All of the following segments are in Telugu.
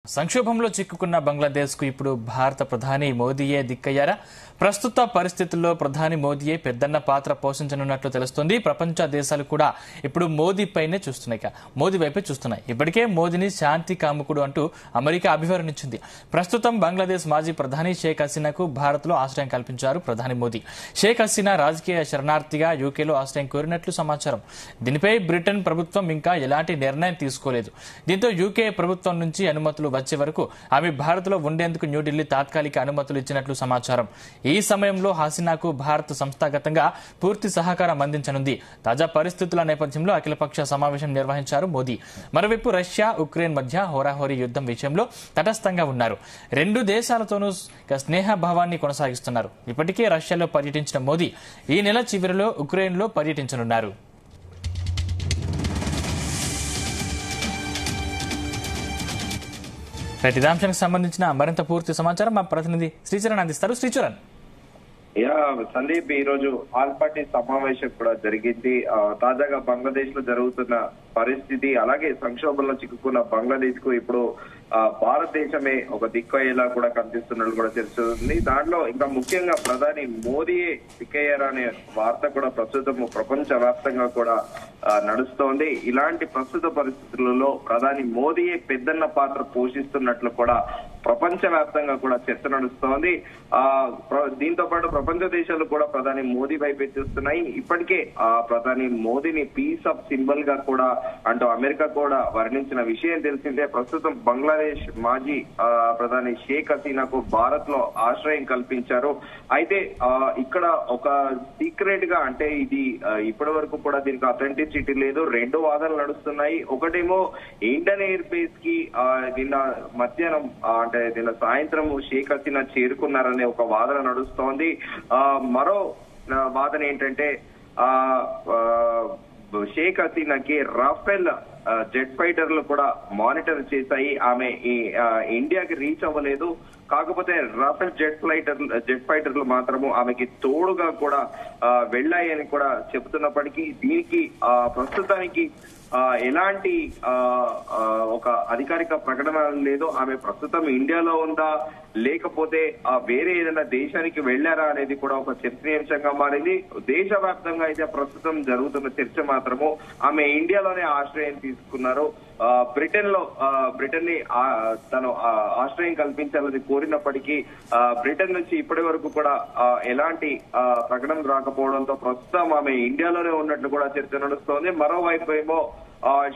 సంక్షోభంలో చిక్కుకున్న బంగ్లాదేశ్కు ఇప్పుడు భారత ప్రధాని మోదీయే దిక్కయ్యారా? ప్రస్తుత పరిస్థితుల్లో ప్రధాని మోదీయే పెద్దన్న పాత్ర పోషించనున్నట్లు తెలుస్తోంది. ప్రపంచ దేశాలు కూడా ఇప్పుడు మోదీ వైపే చూస్తున్నాయి. ఇప్పటికే మోదీని శాంతి కాముకుడు అంటూ అమెరికా అభివర్ణించింది. ప్రస్తుతం బంగ్లాదేశ్ మాజీ ప్రధాని షేక్ హసీనాకు భారత్లో ఆశ్రయం కల్పించారు ప్రధాని మోదీ. షేక్ హసీనా రాజకీయ శరణార్థిగా యూకేలో ఆశ్రయం కోరినట్లు సమాచారం. దీనిపై బ్రిటన్ ప్రభుత్వం ఇంకా ఎలాంటి నిర్ణయం తీసుకోలేదు. దీంతో యూకే ప్రభుత్వం నుంచి అనుమతులు వచ్చే వరకు ఆమె భారత్లో ఉండేందుకు న్యూఢిల్లీ తాత్కాలిక అనుమతులు ఇచ్చినట్లు సమాచారం. ఈ సమయంలో హసీనాకు భారత్ సంస్థాగతంగా పూర్తి సహకారం అందించనుంది. తాజా పరిస్థితుల నేపథ్యంలో అఖిలపక్ష సమావేశం నిర్వహించారు మోదీ. మరోవైపు రష్యా, ఉక్రెయిన్ మధ్య హోరాహోరీ యుద్ధం విషయంలో తటస్థంగా ఉన్నారు. రెండు దేశాలతోనూ స్నేహభావాన్ని కొనసాగిస్తున్నారు. ఇప్పటికే రష్యాలో పర్యటించిన మోదీ ఈ నెల చివరిలో ఉక్రెయిన్లో పర్యటించనున్నారు. ఇదే అంశానికి సంబంధించిన మరింత పూర్తి సమాచారం మా ప్రతినిధి శ్రీచరణ్ అందిస్తారు. శ్రీచరణ్, సందీప్, ఈ రోజు ఆల్ పార్టీ సమావేశం కూడా జరిగింది. తాజాగా బంగ్లాదేశ్ లో జరుగుతున్న పరిస్థితి, అలాగే సంక్షోభంలో చిక్కుకున్న బంగ్లాదేశ్ కు ఇప్పుడు భారతదేశమే ఒక దిక్కయ్యేలా కూడా కనిపిస్తున్నట్లు కూడా తెలుస్తుంది. దాంట్లో ఇంకా ముఖ్యంగా ప్రధాని మోదీయే దిక్కయ్యారనే వార్త కూడా ప్రస్తుతం ప్రపంచ వ్యాప్తంగా కూడా నడుస్తోంది. ఇలాంటి ప్రస్తుత పరిస్థితులలో ప్రధాని మోదీయే పెద్దన్న పాత్ర పోషిస్తున్నట్లు కూడా ప్రపంచ వ్యాప్తంగా కూడా చర్చ నడుస్తోంది. దీంతో పాటు ప్రపంచ దేశాలు కూడా ప్రధాని మోదీ వైపే చూస్తున్నాయి. ఇప్పటికే ప్రధాని మోదీని పీస్ ఆఫ్ సింబల్ గా కూడా అంటూ అమెరికా కూడా వర్ణించిన విషయం తెలిసిందే. ప్రస్తుతం బంగ్లాదేశ్ మాజీ ప్రధాని షేక్ హసీనాకు భారత్ లో ఆశ్రయం కల్పించారు. అయితే ఇక్కడ ఒక సీక్రెట్ గా, అంటే ఇది ఇప్పటి వరకు కూడా దీనికి అథెంటిసిటీ లేదు. రెండు వాదనలు నడుస్తున్నాయి. ఒకటేమో ఇండియన్ ఎయిర్ బేస్ కి నిన్న మధ్యాహ్నం అంటే నిన్న సాయంత్రం షేక్ హసీనా చేరుకున్నారనే ఒక వాదన నడుస్తోంది. మరో వాదన ఏంటంటే షేక్ హసీనాకి రాఫెల్ జెట్ ఫైటర్లు కూడా మానిటర్ చేశాయి. ఆమె ఇండియాకి రీచ్ అవ్వలేదు. కాకపోతే రాఫెల్ జెట్ ఫైటర్లు మాత్రము ఆమెకి తోడుగా కూడా వెళ్ళాయని కూడా చెబుతున్నప్పటికీ దీనికి ప్రస్తుతానికి ఎలాంటి ఒక అధికారిక ప్రకటన లేదు. ఆమె ప్రస్తుతం ఇండియాలో ఉందా, లేకపోతే వేరే ఏదైనా దేశానికి వెళ్లారా అనేది కూడా ఒక చర్చనీయాంశంగా మారింది. దేశవ్యాప్తంగా అయితే ప్రస్తుతం జరుగుతున్న చర్చ మాత్రము ఆమె ఇండియాలోనే ఆశ్రయం తీసుకున్నారు. బ్రిటన్ ని తను ఆశ్రయం కల్పించాలని కోరినప్పటికీ బ్రిటన్ నుంచి ఇప్పటి వరకు కూడా ఎలాంటి ప్రకటన రాకపోవడంతో ప్రస్తుతం ఆమె ఇండియాలోనే ఉన్నట్లు కూడా చర్చ నడుస్తోంది. మరోవైపు ఏమో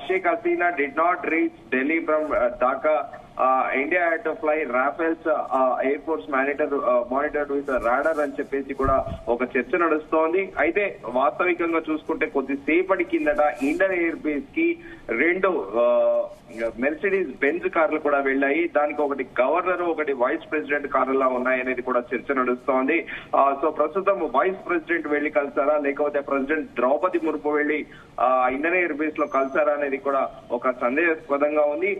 Sheikh Hasina did not reach Delhi from Dhaka. India had to fly Rafales Air Force monitored with radar అని చెప్పేసి కూడా ఒక చర్చ నడుస్తోంది. అయితే వాస్తవికంగా చూసుకుంటే కొద్దిసేపటి కిందట ఇండియన్ ఎయిర్ బేస్ కి రెండు మెర్సిడీస్ బెంజ్ కార్లు కూడా వెళ్ళాయి. దానికి ఒకటి గవర్నర్, ఒకటి వైస్ ప్రెసిడెంట్ కార్లా ఉన్నాయనేది కూడా చర్చ నడుస్తోంది. సో ప్రస్తుతం వైస్ ప్రెసిడెంట్ వెళ్లి కలిసారా, లేకపోతే ప్రెసిడెంట్ ద్రౌపది ముర్ము వెళ్లి ఇండియన్ ఎయిర్ బేస్ లో కలిసారా అనేది కూడా ఒక సందేహాస్పదంగా ఉంది.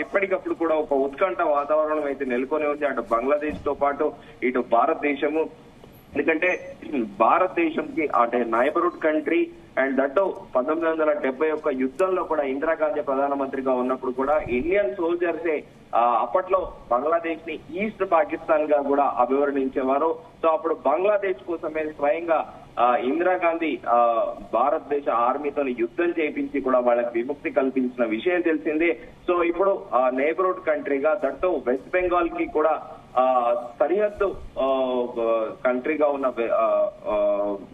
ఎప్పటికప్పుడు కూడా ఒక ఉత్కంఠ వాతావరణం అయితే నెలకొని ఉంది అటు బంగ్లాదేశ్ తో పాటు ఇటు భారతదేశము. ఎందుకంటే భారతదేశంకి అంటే నైబర్హుడ్ కంట్రీ అండ్ దట్ 1971 యుద్ధంలో కూడా ఇందిరాగాంధీ ప్రధానమంత్రిగా ఉన్నప్పుడు కూడా ఇండియన్ సోల్జర్సే అప్పట్లో బంగ్లాదేశ్ ని ఈస్ట్ పాకిస్తాన్ గా కూడా అభివర్ణించేవారు. సో అప్పుడు బంగ్లాదేశ్ కోసమే స్వయంగా ఇందిరాగాంధీ భారతదేశ ఆర్మీతో యుద్ధం చేయించి కూడా వాళ్ళకి విముక్తి కల్పించిన విషయం తెలిసిందే. సో ఇప్పుడు నైబర్హుడ్ కంట్రీగా దట్టు వెస్ట్ బెంగాల్ కి కూడా సరిహద్దు కంట్రీగా ఉన్న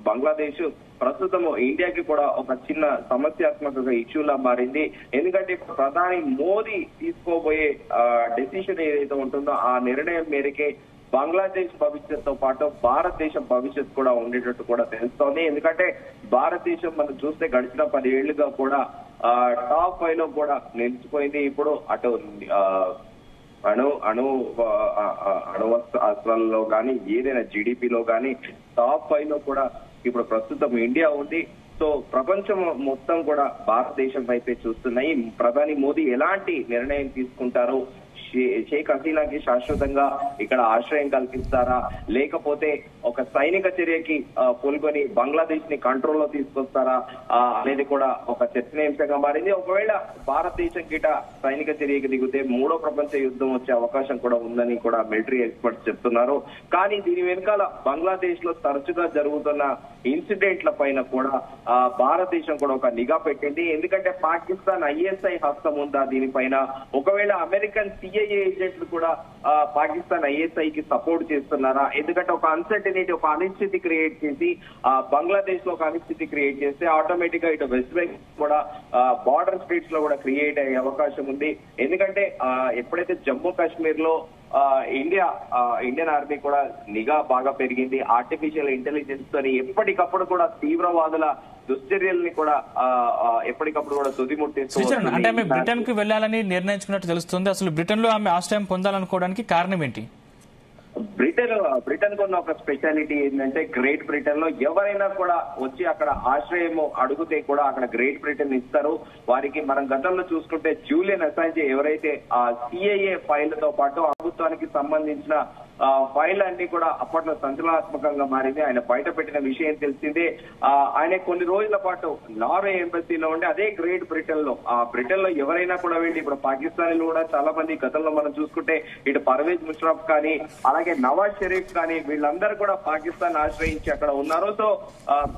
బంగ్లాదేశ్ ప్రస్తుతం ఇండియాకి కూడా ఒక చిన్న సమస్యాత్మక ఇష్యూలా మారింది. ఎందుకంటే ప్రధాని మోదీ తీసుకోబోయే డెసిషన్ ఏదైతే ఉంటుందో ఆ నిర్ణయం మేరకే బంగ్లాదేశ్ భవిష్యత్తుతో పాటు భారతదేశం భవిష్యత్తు కూడా ఉండేటట్టు కూడా తెలుస్తోంది. ఎందుకంటే భారతదేశం మనం చూస్తే గడిచిన 10 ఏళ్లుగా కూడా టాప్ 5 లో కూడా నిలిచిపోయింది. ఇప్పుడు అటు అస్త్రాలలో కానీ ఏదైనా జీడిపిలో కానీ టాప్ 5 లో కూడా ఇప్పుడు ప్రస్తుతం ఇండియా ఉంది. సో ప్రపంచం మొత్తం కూడా భారతదేశం వైపే చూస్తున్నాయి. ప్రధాని మోదీ ఎలాంటి నిర్ణయం తీసుకుంటారు, షేక్ హసీనాకి శాశ్వతంగా ఇక్కడ ఆశ్రయం కల్పిస్తారా, లేకపోతే ఒక సైనిక చర్యకి పూనుకొని బంగ్లాదేశ్ ని కంట్రోల్లో తీసుకొస్తారా అనేది కూడా ఒక చర్చనీయాంశంగా మారింది. ఒకవేళ భారతదేశం గిట సైనిక చర్యకి దిగితే మూడో ప్రపంచ యుద్ధం వచ్చే అవకాశం కూడా ఉందని కూడా మిలిటరీ ఎక్స్పర్ట్స్ చెప్తున్నారు. కానీ దీని వెనకాల బంగ్లాదేశ్ లో తరచుగా జరుగుతున్న ఇన్సిడెంట్ల పైన కూడా భారతదేశం కూడా ఒక నిఘా పెట్టింది. ఎందుకంటే పాకిస్తాన్ ISI హస్తం ఉందా దీనిపైన, ఒకవేళ అమెరికన్ CIA ఏజెంట్లు కూడా పాకిస్తాన్ ISI కి సపోర్ట్ చేస్తున్నారా? ఎందుకంటే ఒక అన్సర్టనిటీ, ఒక అనిశ్చితి క్రియేట్ చేసి బంగ్లాదేశ్ లో ఒక అనిశ్చితి క్రియేట్ చేస్తే ఆటోమేటిక్ గా ఇటు వెస్ట్ బెంగాల్ కూడా బార్డర్ స్టేట్స్ లో కూడా క్రియేట్ అయ్యే అవకాశం ఉంది. ఎందుకంటే ఎప్పుడైతే జమ్మూ కాశ్మీర్ లో ఇండియన్ ఆర్మీ కూడా నిఘా బాగా పెరిగింది, ఆర్టిఫిషియల్ ఇంటెలిజెన్స్ తోని ఎప్పటికప్పుడు కూడా తీవ్రవాదుల దుశ్చర్యల్ని కూడా ఎప్పటికప్పుడు కూడా తుదిముట్టిస్తూ. అంటే ఆమె బ్రిటన్ కు వెళ్లాలని నిర్ణయించుకున్నట్టు తెలుస్తుంది. అసలు బ్రిటన్ లో ఆమె ఆశ్రయం పొందాలనుకోవడానికి కారణం ఏంటి? బ్రిటన్ కొన్న ఒక స్పెషాలిటీ ఏంటంటే, గ్రేట్ బ్రిటన్ లో ఎవరైనా కూడా వచ్చి అక్కడ ఆశ్రయము అడిగితే కూడా అక్కడ గ్రేట్ బ్రిటన్ ఇస్తారు వారికి. మనం గతంలో చూసుకుంటే జూలియన్ అసాంజే ఎవరైతే ఆ CIA ఫైళ్లతో పాటు ప్రభుత్వానికి సంబంధించిన ఫైల్ అన్ని కూడా అప్పట్లో సంచలనాత్మకంగా మారింది. ఆయన బయట పెట్టిన విషయం తెలిసిందే. ఆయన కొన్ని రోజుల పాటు నార్వే ఎంబసీలో ఉండి అదే గ్రేట్ బ్రిటన్ లో బ్రిటన్ లో ఎవరైనా కూడా వెళ్ళి, ఇప్పుడు పాకిస్తాన్లో కూడా చాలా మంది గతంలో మనం చూసుకుంటే ఇటు పర్వేజ్ ముషరఫ్ కానీ అలాగే నవాజ్ షరీఫ్ కానీ వీళ్ళందరూ కూడా పాకిస్తాన్ ఆశ్రయించి అక్కడ ఉన్నారు. సో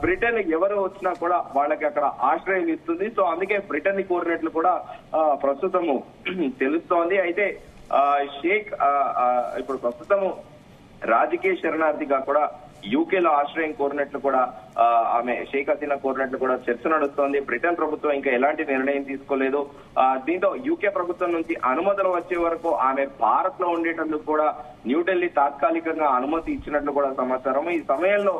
బ్రిటన్ ఎవరు వచ్చినా కూడా వాళ్ళకి అక్కడ ఆశ్రయం ఇస్తుంది. సో అందుకే బ్రిటన్ ని కోరినట్లు కూడా ప్రస్తుతము తెలుస్తోంది. అయితే షేక్ ఇప్పుడు ప్రస్తుతము రాజకీయ శరణార్థిగా కూడా UK లో ఆశ్రయం కోరినట్లు కూడా ఆమె షేక్ హసీనా కోరినట్లు కూడా చర్చ నడుస్తోంది. బ్రిటన్ ప్రభుత్వం ఇంకా ఎలాంటి నిర్ణయం తీసుకోలేదు. దీంతో UK ప్రభుత్వం నుంచి అనుమతులు వచ్చే వరకు ఆమె భారత్ లో ఉండేటందుకు కూడా న్యూఢిల్లీ తాత్కాలికంగా అనుమతి ఇచ్చినట్లు కూడా సమాచారం. ఈ సమయంలో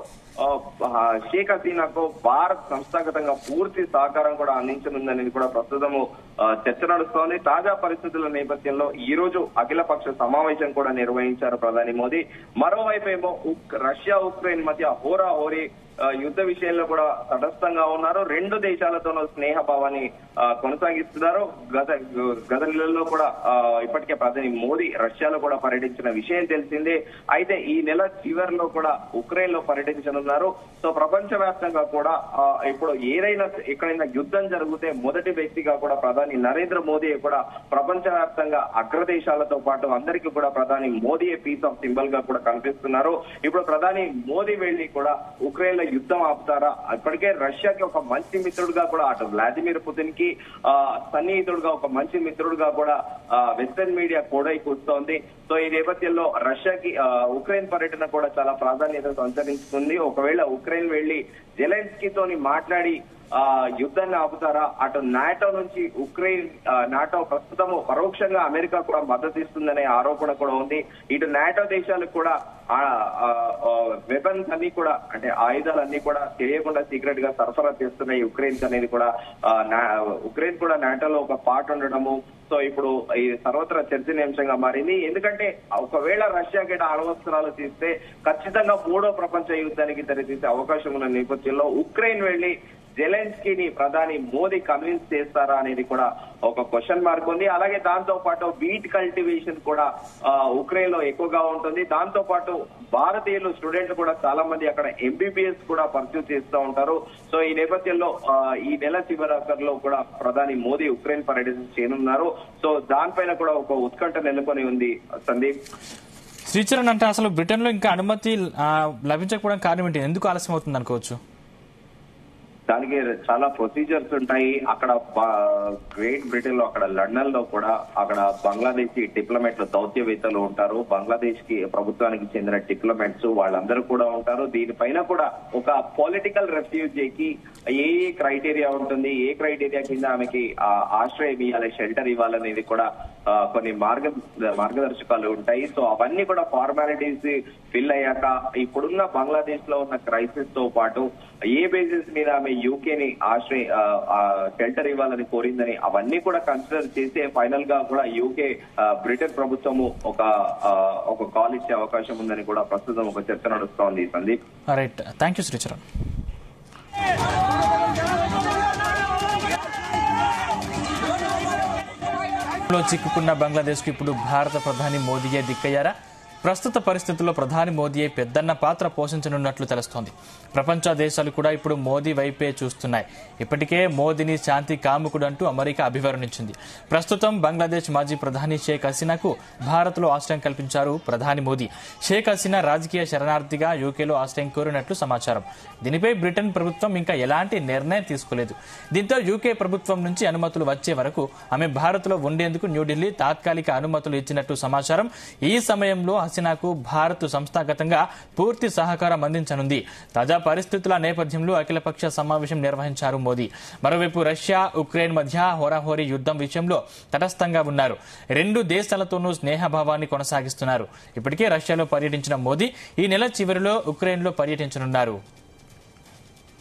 షేక్ హసీనాకు భారత్ సంస్థాగతంగా పూర్తి సహకారం కూడా అందించనుందనేది కూడా ప్రస్తుతము చర్చ నడుస్తోంది. తాజా పరిస్థితుల నేపథ్యంలో ఈ రోజు అఖిలపక్ష సమావేశం కూడా నిర్వహించారు ప్రధాని మోదీ. మరోవైపు ఏమో రష్యా ఉక్రెయిన్ మధ్య హోరాహోరీ యుద్ధ విషయంలో కూడా తటస్థంగా ఉన్నారు. రెండు దేశాలతోనూ స్నేహభావాన్ని కొనసాగిస్తున్నారు. గత నెలలో కూడా ఇప్పటికే ప్రధాని మోదీ రష్యాలో కూడా పర్యటించిన విషయం తెలిసిందే. అయితే ఈ నెల చివరిలో కూడా ఉక్రెయిన్ లో పర్యటించనున్నారు. సో ప్రపంచవ్యాప్తంగా కూడా ఇప్పుడు ఎక్కడైనా యుద్ధం జరిగితే మొదటి వ్యక్తిగా కూడా ప్రధాని నరేంద్ర మోదీ కూడా ప్రపంచవ్యాప్తంగా అగ్రదేశాలతో పాటు అందరికీ కూడా ప్రధాని మోదీ పీస్ ఆఫ్ సింబల్ గా కూడా కనిపిస్తున్నారు. ఇప్పుడు ప్రధాని మోదీ వెళ్లి కూడా ఉక్రెయిన్ యుద్ధం ఆపుతారా? ఇప్పటికే రష్యాకి ఒక మంచి మిత్రుడుగా కూడా, అటు వ్లాదిమిర్ పుతిన్ కి సన్నిహితుడుగా, ఒక మంచి మిత్రుడుగా కూడా వెస్టర్న్ మీడియా కూడా కూర్చోంది. సో ఈ నేపథ్యంలో రష్యాకి ఉక్రెయిన్ పర్యటన కూడా చాలా ప్రాధాన్యత సంతరించుకుంది. ఒకవేళ ఉక్రెయిన్ వెళ్లి జెలెన్స్కీ తోని మాట్లాడి యుద్ధాన్ని ఆపుతారా? అటు నాటో నుంచి నాటో ప్రస్తుతము పరోక్షంగా అమెరికా కూడా మద్దతు ఇస్తుందనే ఆరోపణ కూడా ఉంది. ఇటు నాటో దేశాలకు కూడా వెపన్స్ అన్ని కూడా, అంటే ఆయుధాలన్నీ కూడా తెలియకుండా సీక్రెట్ గా సరఫరా చేస్తున్నాయి ఉక్రెయిన్ అనేది కూడా. ఉక్రెయిన్ కూడా నాటోలో ఒక పార్ట్ ఉండడము సో ఇప్పుడు ఈ సర్వత్రా చర్చనీయాంశంగా మారింది. ఎందుకంటే ఒకవేళ రష్యా గిట అణ్వస్త్రాలు తీస్తే ఖచ్చితంగా మూడో ప్రపంచ యుద్ధానికి తెరతీసే అవకాశం ఉన్న నేపథ్యంలో ఉక్రెయిన్ వెళ్లి జెలెన్స్కీని ప్రధాని మోదీ కన్విన్స్ చేస్తారా అనేది కూడా ఒక క్వశ్చన్ మార్క్ ఉంది. అలాగే దాంతో పాటు వీట్ కల్టివేషన్ కూడా ఉక్రెయిన్ లో ఎక్కువగా ఉంటుంది. దాంతో పాటు భారతీయులు స్టూడెంట్లు కూడా చాలా మంది అక్కడ MBBS కూడా పర్సూ చేస్తూ ఉంటారు. సో ఈ నేపథ్యంలో ఈ నెల చివరిలో కూడా ప్రధాని మోదీ ఉక్రెయిన్ పర్యటన చేయనున్నారు. సో దానిపైన కూడా ఒక ఉత్కంఠ నెలకొని ఉంది. సందీప్, శ్రీచరణ్, అంటే అసలు బ్రిటన్ లో ఇంకా అనుమతి లభించకపోవడం కారణం ఏంటి? ఎందుకు ఆలస్యం అవుతుంది అనుకోవచ్చు? దానికి చాలా ప్రొసీజర్స్ ఉంటాయి. అక్కడ గ్రేట్ బ్రిటన్ లో, అక్కడ లండన్ లో కూడా అక్కడ బంగ్లాదేశీ డిప్లొమాట్లు, దౌత్యవేత్తలు ఉంటారు. బంగ్లాదేశ్ కి ప్రభుత్వానికి చెందిన డిప్లొమాట్స్ వాళ్ళందరూ కూడా ఉంటారు. దీనిపైన కూడా ఒక పొలిటికల్ రెఫ్యూజీకి ఏ క్రైటీరియా ఉంటుంది, ఏ క్రైటీరియా కింద ఆమెకి ఆశ్రయం ఇవ్వాలి, షెల్టర్ ఇవ్వాలనేది కూడా కొన్ని మార్గదర్శకాలు ఉంటాయి. సో అవన్నీ కూడా ఫార్మాలిటీస్ ఫిల్ అయ్యాక ఇప్పుడున్న బంగ్లాదేశ్ లో ఉన్న క్రైసిస్ తో పాటు ఏ బేసిస్ మీద ఆమె యూకేని షెల్టర్ ఇవ్వాలని కోరిందని అవన్నీ కూడా కన్సిడర్ చేసి ఫైనల్ గా కూడా యూకే బ్రిటన్ ప్రభుత్వము ఒక కాల్ ఇచ్చే అవకాశం ఉందని కూడా ప్రస్తుతం ఒక చర్చ నడుస్తోంది. Sandeep, right, thank you Sricharan. లో చిక్కుకున్న బంగ్లాదేశ్ కు ఇప్పుడు భారత ప్రధాని మోదీయే దిక్కయ్యారా? ప్రస్తుత పరిస్థితుల్లో ప్రధాని మోదీయే పెద్దన్న పాత్ర పోషించనున్నట్లు తెలుస్తోంది. ప్రపంచ దేశాలు కూడా ఇప్పుడు మోదీ వైపే చూస్తున్నాయి. ఇప్పటికే మోదీని శాంతి కాముకుడు అంటూ అమెరికా అభివర్ణించింది. ప్రస్తుతం బంగ్లాదేశ్ మాజీ ప్రధాని షేక్ హసీనాకు భారత్లో ఆశ్రయం కల్పించారు ప్రధాని మోదీ. షేక్ హసీనా రాజకీయ శరణార్థిగా యూకేలో ఆశ్రయం కోరినట్లు సమాచారం. దీనిపై బ్రిటన్ ప్రభుత్వం ఇంకా ఎలాంటి నిర్ణయం తీసుకోలేదు. దీంతో యూకే ప్రభుత్వం నుంచి అనుమతులు వచ్చే వరకు ఆమె భారత్లో ఉండేందుకు న్యూఢిల్లీ తాత్కాలిక అనుమతులు ఇచ్చినట్టు సమాచారం. ఈ సమయంలో హసీనాకు భారత్ సంస్థాగతంగా పూర్తి సహకారం అందించనుంది. తాజా పరిస్థితుల నేపథ్యంలో అఖిలపక్ష సమావేశం నిర్వహించారు మోదీ. మరోవైపు రష్యా, ఉక్రెయిన్ మధ్య హోరాహోరీ యుద్ధం విషయంలో తటస్థంగా ఉన్నారు. రెండు దేశాలతోనూ స్నేహభావాన్ని కొనసాగిస్తున్నారు. ఇప్పటికే రష్యాలో పర్యటించిన మోదీ ఈ నెల చివరిలో ఉక్రెయిన్లో పర్యటించనున్నారు.